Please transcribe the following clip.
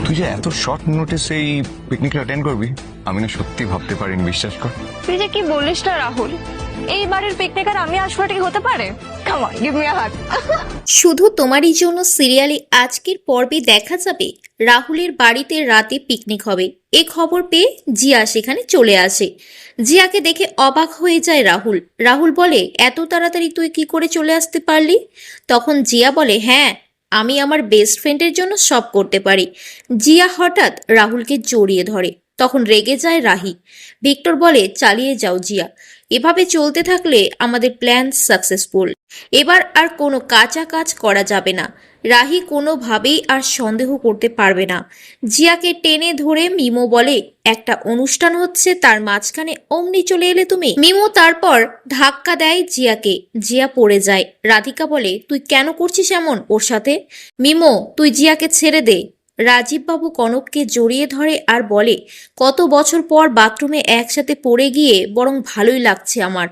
তুই যে এত শর্ট নোটিসে এই পিকনিকটা অ্যাটেন্ড করবি আমি না সত্যি ভাবতে পারিনি, বিশ্বাস কর। তুই যে কি বলিস না রাহুল, এই বাড়ির পিকনিক আর আমি আসবো, এটা কি হতে পারে? Come on, give me a hug. শুধু তোমারই জন্য সিরিয়ালে আজকের পর্বে দেখা যাবে রাহুলের বাড়িতে রাতে পিকনিক হবে। এ খবর পেয়ে জিয়া সেখানে চলে আসে। জিয়াকে দেখে অবাক হয়ে যায় রাহুল। রাহুল বলে, এত তাড়াতাড়ি তুই কি করে চলে আসতে পারলি? তখন জিয়া বলে, হ্যাঁ, আমি আমার বেস্ট ফ্রেন্ডের জন্য সব করতে পারি। জিয়া হঠাৎ রাহুলকে জড়িয়ে ধরে। তখন রেগে যায় রাহি। ভিক্টর বলে, চালিয়ে যাও জিয়া, এভাবে চলতে থাকলে আমাদের প্ল্যান সাকসেসফুল। এবার আর কোনো কাঁচা কাজ করা যাবে না। রাহি কোনোভাবেই আর সন্দেহ করতে পারবে না। জিয়াকে টেনে ধরে মিমো বলে, একটা অনুষ্ঠান হচ্ছে, তার মাঝখানে অমনি চলে এলে তুমি। মিমো তারপর ধাক্কা দেয় জিয়াকে। জিয়া পড়ে যায়। রাধিকা বলে, তুই কেন করছিস এমন ওর সাথে? মিমো, তুই জিয়াকে ছেড়ে দে। রাজীববাবু কনককে জড়িয়ে ধরে আর বলে, কত বছর পর বাথরুমে একসাথে পড়ে গিয়ে বরং ভালোই লাগছে আমার।